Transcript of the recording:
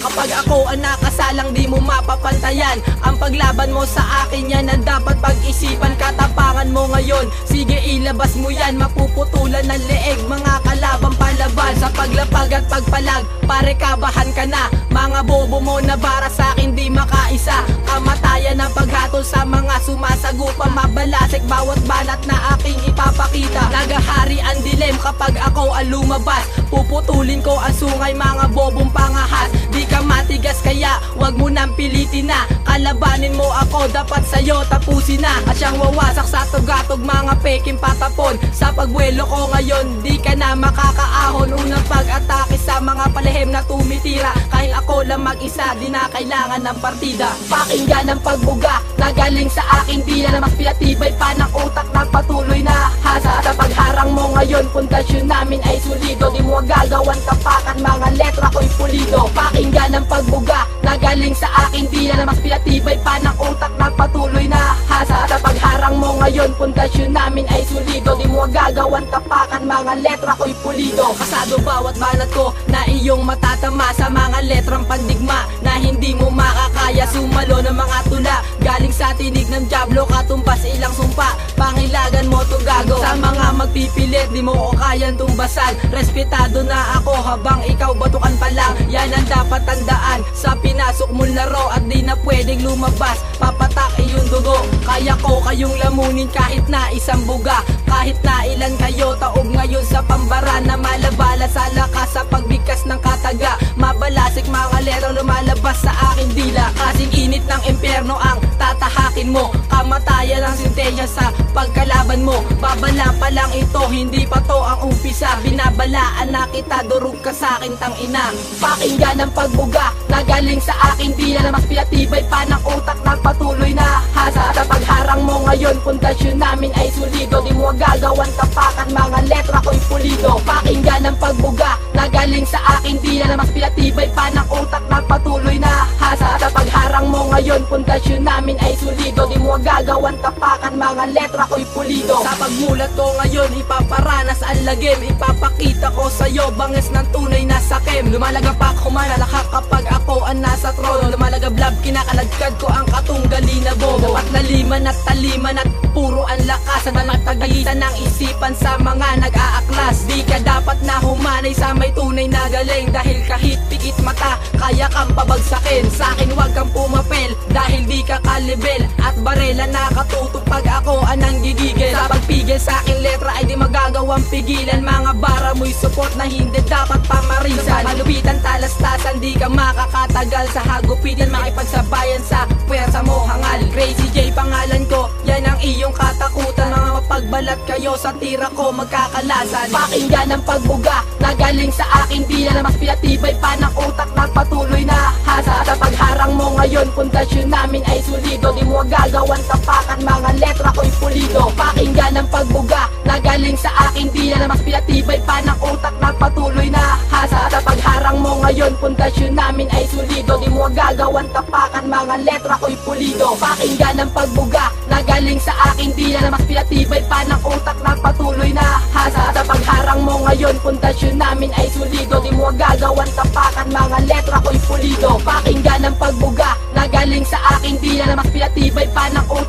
Kapag ako ang nakasalang, di mo mapapantayan. Ang paglaban mo sa akin, yan ang dapat pag-isipan. Katapangan mo ngayon, sige ilabas mo yan. Mapuputulan ng leeg, mga kalabang palaban. Sa paglapag at pagpalag, pare kabahan ka na. Mga bobo mo na para sa akin di makaisa. Kamatayan ang paghatol sa mga sumasagupa. Mabalasik bawat banat na aking ipapakita. Nagahari ang dilim kapag ako ang lumabas. Puputulin ko ang sungay, mga bobong pangahas. Di ka matigas kaya wag mo nang pilitin na. Kalabanin mo ako, dapat sa'yo tapusin na. At siyang wawasak sa tugatog, mga peking patapon. Sa pagbuelo ko ngayon, di ka na makakaahon. Unang pag-atake sa mga palihim na tumitira. Kahit ako lang mag-isa, di na kailangan ng partida. Pakinggan ang pagbuga na galing sa aking dila, na mas pinatibay pa ng utak ng patuloy na hasa. Sa pagharang mo ngayon, pundasyon namin ay solido. Di mo gagawan tapakan, mga letra ko'y pulido. Pakinggan ang pagbuga na galing sa aking dila, na mas pinatibay pa ng utak ng patuloy na hasa. Sa pagharang mo ngayon, pundasyon namin ay solido. Di mo gagawan tapakan, mga letra ko'y pulido. Kasado bawat banat ko na iyong matatama sa mga letrang pandigma na hindi mo makakaya. Sumalo ng mga tula galing sa tinig ng Diablo, katumbas ilang sumpa. Pangilagan mo to gago sa mga magpipilit, di mo ko kayang tumbasan. Respetado na ako habang ikaw batukan pa lang. Yan ang dapat tandaan sa pinasok mong laro, at di na pwedeng lumabas. Papatak iyong dugo, kaya ko kayong lamunin kahit na isang buga. Kahit na ilan kayo taob ngayon sa pambara, na malabala sa lakas sa pagbigkas ng kataga. Mabalasik mga lero lumalabas sa aking dila. Kasing init ng impyerno ang tatahakin mo. Kamatayan ang sintensya sa pagkalaban mo. Babala pa lang ito, hindi pa to ang umpisa. Binabalaan na kita, durog ka sa akin tangina. Pakinggan ang pagbuga na galing sa aking dila, na mas pinatibay pa ng utak ng patuloy na hasa. Sa pagharang mo ngayon, pundasyon namin ay solido. Di mo gagawan tapakan, mga letra ko'y pulido. Pakinggan ang pagbuga na galing sa aking dila, na mas pinatibay pa ng utak ng patuloy na hasa. Sa pagharang mo ngayon, pundasyon namin ay solido. Di mo gagawan tapakan, mga letra ko'y pulido. Sa pagmulat ko ngayon, ipaparanas ang lagim. Ipapakita ko sa'yo bangis ng tunay na sakim. Lumalagapak, humalalakak kapag ako ang nasa trono. Lumalagablab, kinakalagkad ko ang katunggali na bobo. Dapat naliman at taliman at puro ang lakas. At matagayitan ng isipan sa mga nag-aaklas. Di ka dapat na humanay sa may tunay na galing, dahil kahit pikit mata, kaya kang pabagsakin. Sa'kin wag kang pumapel, dahil di ka kalibel. At barela nakatutok pag ako ang nanggigigil. Sa pagpigil sa'kin letra ay di magagawang pigilan. Mga bara mo'y support na hindi dapat pamarisan. Malupitan talastasan, di ka makakatagal. Sa hagupitan makipagsabayan sa pwersa mo hangal. Crazy J pangalan ko, yan ang iyong katakutan. Mga mapagbalat kayo sa tira ko magkakalasan. Pakinggan ang pagbuga na galing sa aking dila, na mas pinatibay pa ng utak ng patuloy na hasa. Sa pagharang mo ngayon, pundasyon namin ay solido. Di mo gagawan tapakan, mga letra ko'y pulido. Pakinggan ang pagbuga na galing sa aking dila, na mas pinatibay pa ng utak ng patuloy na hasa. Sa pagharang mo ngayon, pundasyon namin ay solido. Di mo gagawan tapakan, mga letra ko'y pulido. Pakinggan ang pagbuga na galing sa aking dila, na mas pinatibay pa ng utak ng patuloy na hasa. Sa pagharang mo ngayon, pundasyon namin ay solido. Di mo gagawan tapakan, mga letra ko'y pulido. Pakinggan ang pagbuga na galing sa aking dila, na mas pinatibay pa ng utak